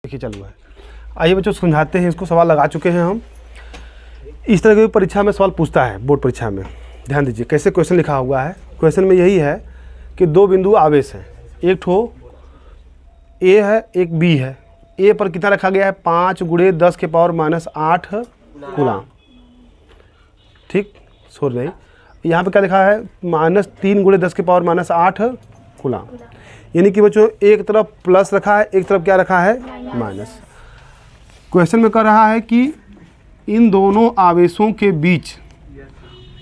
देखिए चालू है। आइए बच्चों समझाते हैं इसको। सवाल लगा चुके हैं हम। इस तरह की परीक्षा में सवाल पूछता है, बोर्ड परीक्षा में। ध्यान दीजिए कैसे क्वेश्चन लिखा हुआ है। क्वेश्चन में यही है कि दो बिंदु आवेश हैं, एक ठो ए है एक बी है। ए पर कितना रखा गया है 5 × 10⁻⁻8 कूलाम। ठीक, छोड़ रही। यहाँ पे क्या लिखा है -3 × 10⁻8 कूलाम। यानी कि बच्चों एक तरफ प्लस रखा है, एक तरफ क्या रखा है माइनस। क्वेश्चन में कह रहा है कि इन दोनों आवेशों के बीच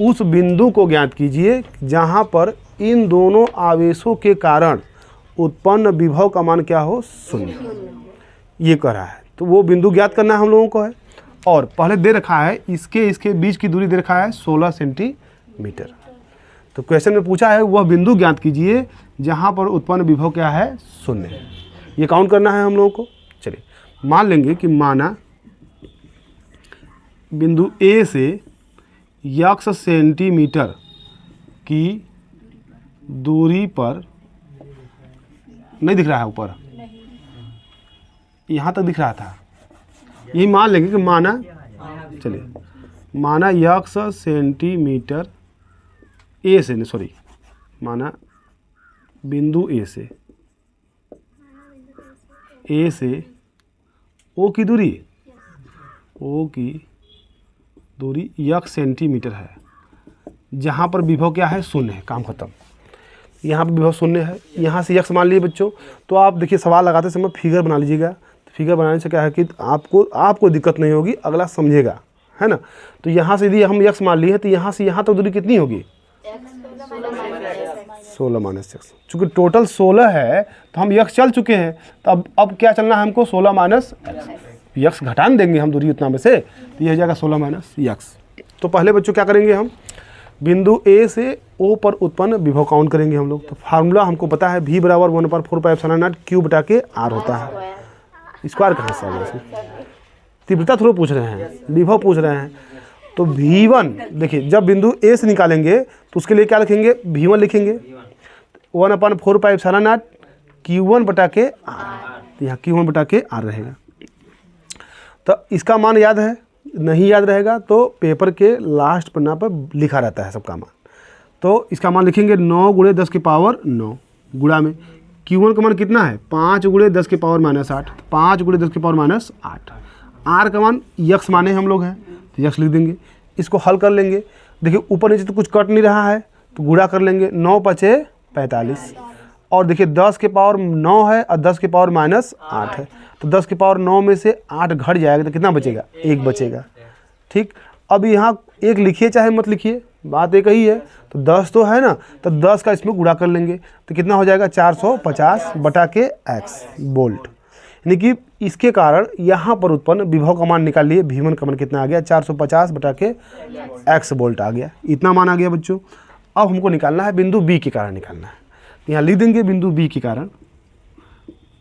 उस बिंदु को ज्ञात कीजिए जहां पर इन दोनों आवेशों के कारण उत्पन्न विभव का मान क्या हो 0। ये कह रहा है, तो वो बिंदु ज्ञात करना हम लोगों को है। और पहले दे रखा है इसके बीच की दूरी दे रखा है 16 सेंटीमीटर। तो क्वेश्चन में पूछा है वह बिंदु ज्ञात कीजिए जहां पर उत्पन्न विभव क्या है 0। ये काउंट करना है हम लोगों को। चलिए मान लेंगे कि माना बिंदु ए से x सेंटीमीटर की दूरी पर, नहीं दिख रहा है ऊपर, यहाँ तक दिख रहा था। यही मान लेंगे कि माना, चलिए माना x सेंटीमीटर ए से, सॉरी माना बिंदु ए से ओ की दूरी x सेंटीमीटर है, जहाँ पर विभव क्या है 0 है। काम खत्म। यहाँ पर विभव 0 है, यहाँ से x मान लिए बच्चों। तो आप देखिए सवाल लगाते समय फिगर बना लीजिएगा। तो फिगर बनाने से क्या है कि आपको दिक्कत नहीं होगी, अगला समझेगा, है ना। तो यहाँ से यदि हम x मान लिए हैं तो यहाँ से यहाँ तक दूरी कितनी होगी 16 - x। चूँकि टोटल 16 है तो हम x चल चुके हैं, तो अब क्या चलना है हमको 16 - x घटा देंगे हम दूरी उतना में से, तो ये हो जाएगा 16 - x। तो पहले बच्चों क्या करेंगे हम बिंदु ए से ओ पर उत्पन्न विभव काउंट करेंगे हम लोग। तो फार्मूला हमको पता है v = 1/4πε0 Q/r होता है। स्क्वायर कहाँ से आ गया इसमें? तीव्रता थोड़ा पूछ रहे हैं, विभव पूछ रहे हैं। तो v1 देखिए जब बिंदु ए से निकालेंगे तो उसके लिए क्या लिखेंगे v1 लिखेंगे 1/4πε0 Q1/r। यहाँ Q1/r रहेगा। तो इसका मान याद है, नहीं याद रहेगा तो पेपर के लास्ट पन्ना पर लिखा रहता है सबका मान। तो इसका मान लिखेंगे 9 × 10⁻9 गुणा में Q1 का मान कितना है 5 × 10⁻8, 5 × 10⁻8। R का मान x माने हम लोग हैं तो x लिख देंगे। इसको हल कर लेंगे। देखिए ऊपर नीचे तो कुछ कट नहीं रहा है तो गुणा कर लेंगे। 9 × 5 = 45। और देखिए 10⁻9 है और 10⁻8 है, तो 10⁻9 में से 8 घट जाएगा तो कितना बचेगा 1 बचेगा। ठीक, अब यहाँ 1 लिखिए चाहे मत लिखिए, बात एक ही है। तो 10 तो है ना, तो 10 का इसमें गुणा कर लेंगे तो कितना हो जाएगा 450/x वोल्ट। यानी कि इसके कारण यहाँ पर उत्पन्न विभव का मान निकाल लिए। v1 का मान कितना आ गया 450/x वोल्ट आ गया। इतना मान आ गया बच्चों। अब हमको निकालना है बिंदु बी के कारण निकालना है। यहाँ लिख देंगे बिंदु बी के कारण,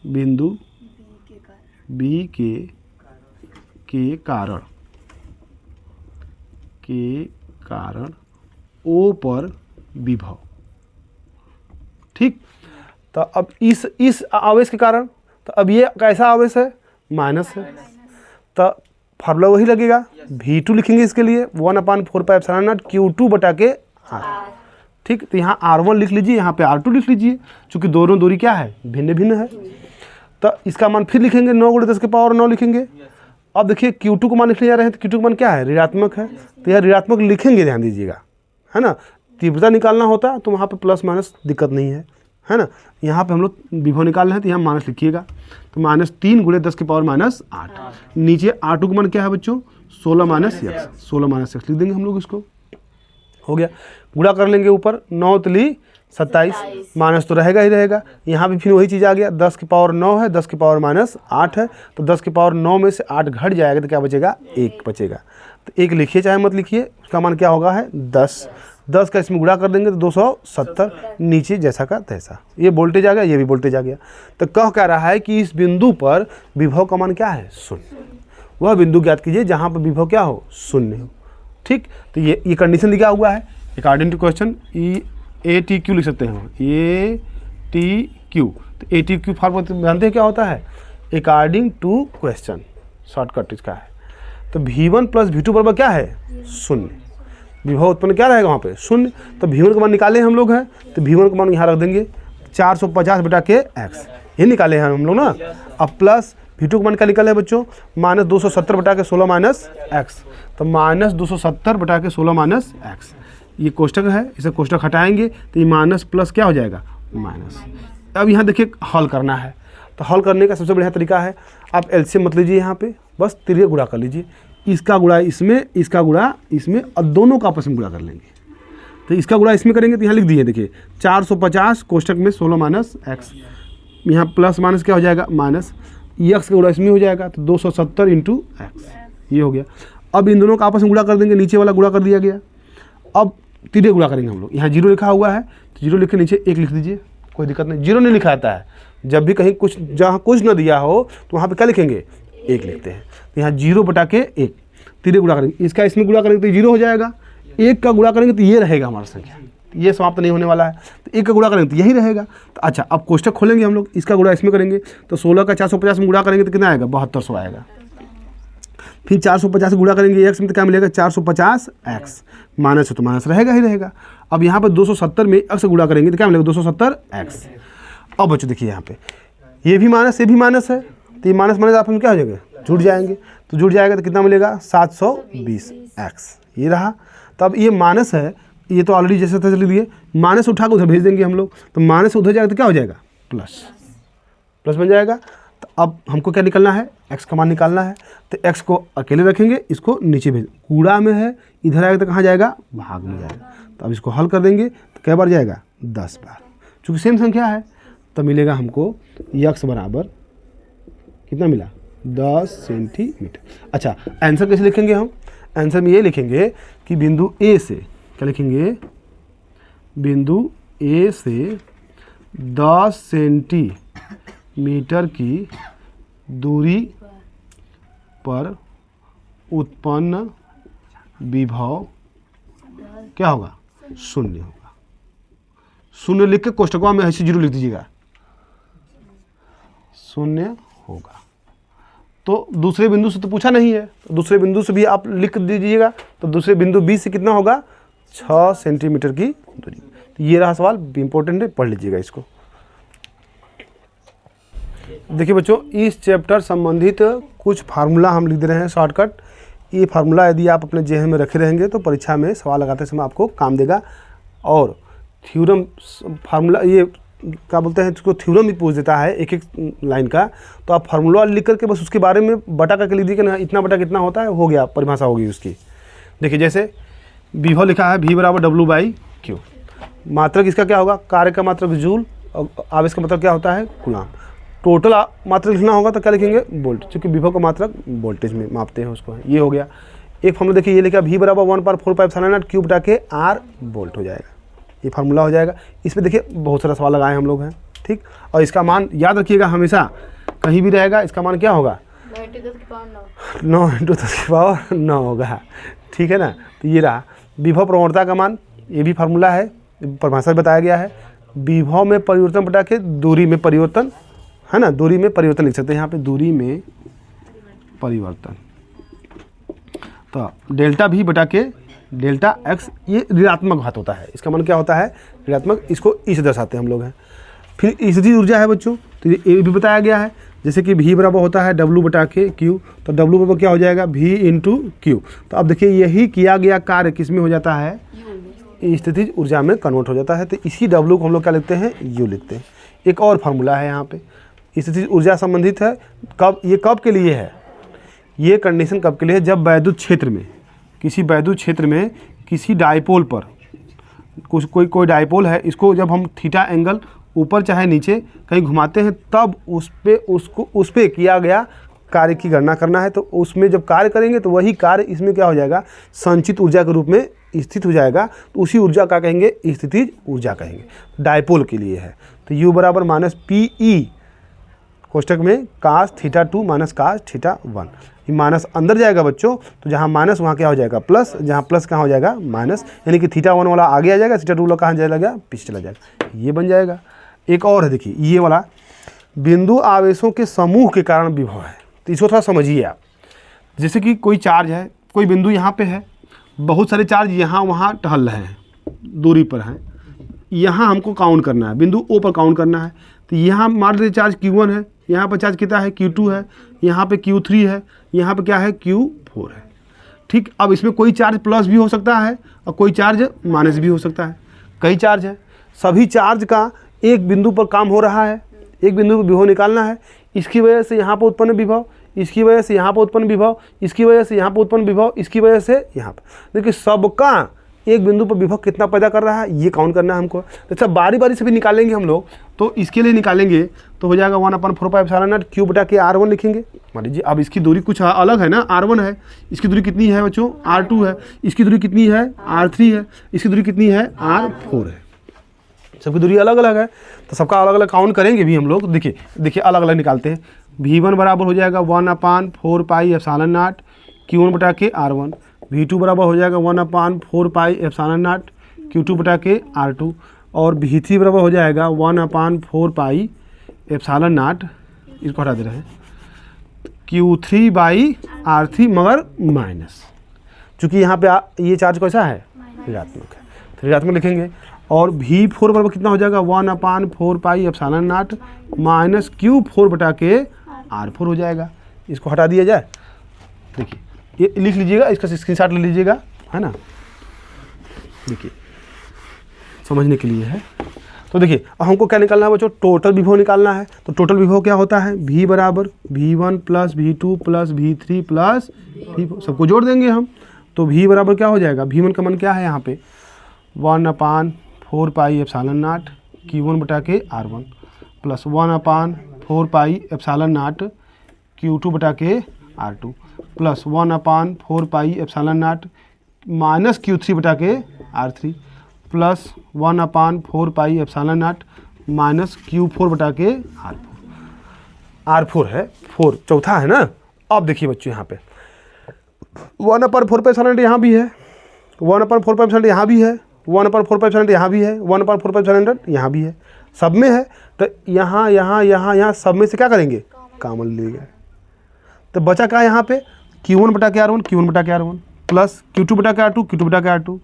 बिंदु बी के कारण ओ पर विभव। ठीक, तो अब इस आवेश के कारण, तो अब ये कैसा आवेश है माइनस है, तो फार्मूला वही लगेगा। v2 लिखेंगे इसके लिए 1/4πε0 Q2/r। ठीक, तो यहाँ R1 लिख लीजिए, यहाँ पे R2 लिख लीजिए, चूँकि दोनों दूरी क्या है भिन्न भिन्न है। तो इसका मान फिर लिखेंगे 9 × 10⁻9 लिखेंगे। अब देखिए Q2 को मान लिखने जा रहे हैं तो Q2 का मान क्या है ऋणात्मक है, तो यह ऋणात्मक लिखेंगे, ध्यान दीजिएगा, है ना। तीव्रता निकालना होता तो वहाँ पे प्लस माइनस दिक्कत नहीं है ना। यहाँ पे हम लोग विभव निकाल रहे हैं तो यहाँ माइनस लिखिएगा। तो -3 × 10⁻8। नीचे R2 का मान क्या है बच्चों 16 - x, 16 - x लिख देंगे हम लोग। इसको हो गया, गुणा कर लेंगे ऊपर 9 × 27, माइनस तो रहेगा ही रहेगा। यहाँ भी फिर वही चीज़ आ गया 10⁻9 है 10⁻8 है, तो 10⁻9 में से 8 घट जाएगा तो क्या बचेगा 1 बचेगा। तो 1 लिखिए चाहे मत लिखिए, उसका मान क्या होगा है 10 का इसमें गुणा कर देंगे तो 270, नीचे जैसा का तैसा। ये वोल्टेज आ गया, ये भी वोल्टेज आ गया। तो कह रहा है कि इस बिंदु पर विभव का मान क्या है 0। वह बिंदु ज्ञात कीजिए जहाँ पर विभव क्या हो 0 हो। ठीक, तो ये कंडीशन दिया हुआ है अकॉर्डिंग टू क्वेश्चन। ATQ लिख सकते हैं ATQ। तो ATQ फॉर्मूला जानते हैं क्या होता है अकॉर्डिंग टू क्वेश्चन, शॉर्टकट इसका है। तो V1 प्लस V2 बराबर क्या है, 0। विभव उत्पन्न क्या रहेगा वहाँ पे, 0। तो V1 का मान निकाले हम लोग हैं, तो V1 का मान यहाँ रख देंगे 450 बटा के x, ये निकाले हैं हम लोग ना। अब प्लस V2 का मान क्या निकाले हैं बच्चों, माइनस 270 बटा के 16 माइनस x, तो माइनस 270 बटा के 16 माइनस x, ये कोष्टक है, इसे कोष्टक हटाएंगे तो ये माइनस प्लस क्या हो जाएगा, माइनस। अब यहाँ देखिए हल करना है, तो हल करने का सबसे बढ़िया तरीका है, आप एलसीएम मत लीजिए, यहाँ पे बस तिर्य गुणा कर लीजिए, इसका गुणा इसमें, इसका गुणा इसमें, और दोनों का आपस में गुणा कर लेंगे। तो इसका गुणा इसमें करेंगे तो यहाँ लिख दिए, देखिए 450 कोष्टक में 16 माइनस एक्स, यहाँ प्लस माइनस क्या हो जाएगा, माइनस, एक्स का गुणा इसमें हो जाएगा, तो 270 इंटू एक्स, ये हो गया। अब इन दोनों का आपस में गुणा कर देंगे, नीचे वाला गुणा कर दिया गया। अब तिर्य गुणा करेंगे हम लोग, यहाँ 0 लिखा हुआ है, तो 0 लिख के नीचे 1 लिख दीजिए, कोई दिक्कत नहीं, 0 नहीं लिखा आता है। जब भी कहीं कुछ, जहाँ कुछ ना दिया हो तो वहाँ पे क्या लिखेंगे, 1 लिखते हैं। तो यहाँ 0 बटा के 1, तिर्य गुणा करेंगे, इसका इसमें गुणा करेंगे तो 0 हो जाएगा, 1 का गुणा करेंगे तो ये रहेगा हमारा संख्या, ये समाप्त नहीं होने वाला है, तो 1 का गुणा करेंगे तो यही रहेगा। तो अच्छा, अब कोष्टक खोलेंगे हम लोग, इसका गुणा इसमें करेंगे, तो 16 का 450 में गुणा करेंगे तो कितना आएगा, 7200 आएगा। फिर 450 से गुणा करेंगे x में तो क्या मिलेगा, 450 x, माइनस है तो माइनस रहेगा ही रहेगा। अब यहाँ पर 270 में x से गुणा करेंगे तो क्या मिलेगा, 270 x। अब बच्चों देखिए यहाँ पे ये भी माइनस, ये भी माइनस है, तो ये माइनस माइनस आपस में क्या हो जाएगा, जुड़ जाएंगे, तो जुड़ जाएगा तो कितना मिलेगा, 720 x, ये रहा। तो अब ये माइनस है, ये तो ऑलरेडी जैसे तैसे लिख दिए, माइनस उठा के उधर भेज देंगे हम लोग, तो माइनस उधर जाएगा तो क्या हो जाएगा, प्लस, प्लस बन जाएगा। तो अब हमको क्या निकालना है, x का मान निकालना है, तो x को अकेले रखेंगे, इसको नीचे भेज, कूड़ा में है, इधर आएगा तो कहाँ जाएगा, भाग में जाएगा। तो अब इसको हल कर देंगे तो क्या बार जाएगा, 10 बार, चूँकि सेम संख्या है तो मिलेगा हमको x बराबर कितना मिला, 10 सेंटीमीटर। अच्छा, आंसर कैसे लिखेंगे हम, आंसर में ये लिखेंगे कि बिंदु A से, क्या लिखेंगे, बिंदु A से 10 सेंटीमीटर की दूरी पर उत्पन्न विभव क्या होगा, 0 होगा। 0 लिख के कोष्टकों में ऐसे 0 लिख दीजिएगा, 0 होगा। तो दूसरे बिंदु से तो पूछा नहीं है, तो दूसरे बिंदु से भी आप लिख दीजिएगा, तो दूसरे बिंदु B से कितना होगा, 6 सेंटीमीटर की दूरी। तो ये रहा सवाल, इंपॉर्टेंट है, पढ़ लीजिएगा इसको। देखिए बच्चों, इस चैप्टर संबंधित कुछ फार्मूला हम लिख दे रहे हैं शॉर्टकट। ये फार्मूला यदि आप अपने जेहन में रखे रहेंगे तो परीक्षा में सवाल लगाते समय आपको काम देगा। और थ्योरम फार्मूला, ये क्या बोलते हैं इसको, थ्योरम भी पूछ देता है एक एक लाइन का, तो आप फार्मूला लिख करके बस उसके बारे में बटा करके लिख दीजिए कि ना इतना बटा कितना होता है, हो गया, परिभाषा होगी उसकी। देखिए जैसे विभव लिखा है, V बराबर W/Q, मात्रक इसका क्या होगा, कार्य का मात्रक जूल, और आवेश का मात्रक क्या होता है, कूलाम। टोटल मात्रक लिखना होगा तो क्या लिखेंगे, वोल्ट, क्योंकि विभव का मात्रक वोल्टेज में मापते हैं उसको, ये हो गया। एक फार्मूला देखिए ये लिखा, V बराबर 1/4πε0 Q बटा के R वोल्ट हो जाएगा, ये फार्मूला हो जाएगा। इसमें देखिए बहुत सारा सवाल लगाए हम लोग हैं, ठीक। और इसका मान याद रखिएगा हमेशा, कहीं भी रहेगा, इसका मान क्या होगा, 9 × 10 की पावर 9 होगा, ठीक है ना। तो ये रहा विभव प्रवणता का मान, ये भी फार्मूला है, परिभाषा बताया गया है, विभव में परिवर्तन बटा के दूरी में परिवर्तन, है ना, दूरी में परिवर्तन लिख सकते हैं यहाँ पे, दूरी में परिवर्तन। तो डेल्टा V बटा के डेल्टा x, ये ऋणात्मक घात होता है, इसका मान क्या होता है, ऋणात्मक, इसको ई से दर्शाते हैं हम लोग हैं। फिर स्थितिज ऊर्जा है बच्चों, तो ये भी बताया गया है, जैसे कि V बराबर होता है W बटा के Q, तो W बराबर क्या हो जाएगा, V इंटू Q। तो अब देखिए यही किया गया कार्य किस में हो जाता है, स्थितिज ऊर्जा में कन्वर्ट हो जाता है। तो इसी W को हम लोग क्या लिखते हैं, U लिखते हैं। एक और फार्मूला है यहाँ पे, स्थितिज ऊर्जा संबंधित है, कब, ये कब के लिए है, ये कंडीशन कब के लिए है, जब वैद्युत क्षेत्र में, किसी वैद्युत क्षेत्र में किसी डायपोल पर, कुछ कोई डायपोल है, इसको जब हम थीटा एंगल ऊपर चाहे नीचे कहीं घुमाते हैं, तब उस पे किया गया कार्य की गणना करना है। तो उसमें जब कार्य करेंगे तो वही कार्य इसमें क्या हो जाएगा, संचित ऊर्जा के रूप में स्थित हो जाएगा, तो उसी ऊर्जा का कहेंगे स्थितिज ऊर्जा कहेंगे, डायपोल के लिए है। तो U बराबर -PE कोष्टक में cos θ2 माइनस cos θ1, ये माइनस अंदर जाएगा बच्चों, तो जहाँ माइनस वहाँ क्या हो जाएगा प्लस, जहाँ प्लस कहाँ हो जाएगा माइनस, यानी कि θ1 वाला आगे आ जाएगा, θ2 वाला कहाँ चला गया, पीछे चला जाएगा, ये बन जाएगा। एक और है देखिए ये वाला, बिंदु आवेशों के समूह के कारण विभव है। तो इसको थोड़ा समझिए आप। जैसे कि कोई चार्ज है, कोई बिंदु यहाँ पे है, बहुत सारे चार्ज यहाँ वहाँ टहल रहे हैं, दूरी पर हैं, यहाँ हमको काउंट करना है, बिंदु ओ पर काउंट करना है। तो यहाँ मान लीजिए चार्ज Q1 है, यहाँ पर चार्ज कितना है Q2 है, यहाँ पे Q3 है, यहाँ पे क्या है Q4 है। ठीक, अब इसमें कोई चार्ज प्लस भी हो सकता है और कोई चार्ज माइनस भी हो सकता है। कई चार्ज है, सभी चार्ज का एक बिंदु पर काम हो रहा है, एक बिंदु पर विभव निकालना है। इसकी वजह से यहाँ पर उत्पन्न विभव, इसकी वजह से यहाँ पर उत्पन्न विभव, इसकी वजह से यहाँ पर उत्पन्न विभव, इसकी वजह से यहाँ पर। देखिए सबका एक बिंदु पर विभव कितना पैदा कर रहा है ये काउंट करना है हमको। अच्छा बारी बारी से भी निकालेंगे हम लोग, तो इसके लिए निकालेंगे तो हो जाएगा 1/4πε0 Q बटा के R1 लिखेंगे। मान लीजिए अब इसकी दूरी कुछ अलग है ना, R1 है, इसकी दूरी कितनी है बच्चों, R2 है, इसकी दूरी कितनी है, R3 है, इसकी दूरी कितनी है, R4 है। सबकी दूरी अलग अलग है, तो सबका अलग अलग काउंट करेंगे भी हम लोग। देखिए अलग अलग निकालते हैं। V1 बराबर हो जाएगा 1/4πε0 Q1 बटा के R1। V2 बराबर हो जाएगा 1/4πε0 Q2 बटा के R2। और V3 बराबर हो जाएगा 1/4πε0, इसको हटा दे रहे हैं, Q3/R3 मगर माइनस, चूँकि यहाँ पे ये चार्ज कैसा है, ऋणात्मक है, तो ऋणात्मक लिखेंगे। और V4 बराबर कितना हो जाएगा 1/4πε0 माइनस Q4 बटा के R4 हो जाएगा। इसको हटा दिया जाए। देखिए ये लिख लीजिएगा, इसका स्क्रीनशॉट ले लीजिएगा, है ना। देखिए समझने के लिए है। तो देखिए अब हमको क्या निकालना है बच्चों, टोटल विभव निकालना है। तो टोटल विभव क्या होता है, V बराबर V1 plus V2 plus V3 plus V4, सबको जोड़ देंगे हम। तो V बराबर क्या हो जाएगा, V1 का मान क्या है यहाँ पे 1/4πε0 Q1 बटा के R1 प्लस 1/4πε0 Q2 बटा के R2 प्लस 1/4πε0 माइनस Q3 बटा के R3 प्लस 1/4πε0 माइनस Q4 बटा के R4 है, 4 चौथा है ना। अब देखिए बच्चों यहाँ पे 1/4πε0 यहाँ भी है, 1/4πε0 यहाँ भी है, 1/4πε0 यहाँ भी है, 1/4πε0 यहाँ भी है, सब में है। तो यहाँ यहाँ यहाँ यहाँ सब में से क्या करेंगे, कॉमन लेंगे। तो बचा क्या यहाँ पे Q1 बटा के R1, Q1 बटा के R1 प्लस Q2 बटा के R2, Q2 बटा के R2।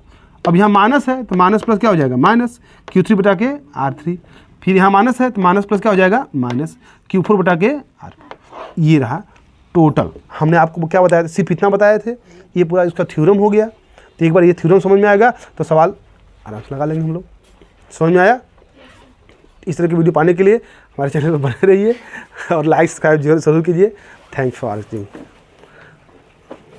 अब यहाँ माइनस है तो माइनस प्लस क्या हो जाएगा, माइनस Q3 बटा के R3। फिर यहाँ माइनस है तो माइनस प्लस क्या हो जाएगा, माइनस Q4 बटा के R4। ये रहा टोटल। हमने आपको क्या बताया था, सिर्फ इतना बताए थे, ये पूरा इसका थ्योरम हो गया। तो एक बार ये थ्योरम समझ में आएगा तो सवाल आराम से लगा लेंगे हम लोग। समझ में आया। इस तरह की वीडियो पाने के लिए हमारे चैनल पर बने रहिए और लाइक सब्सक्राइब जरूर कीजिए। Thanks for watching.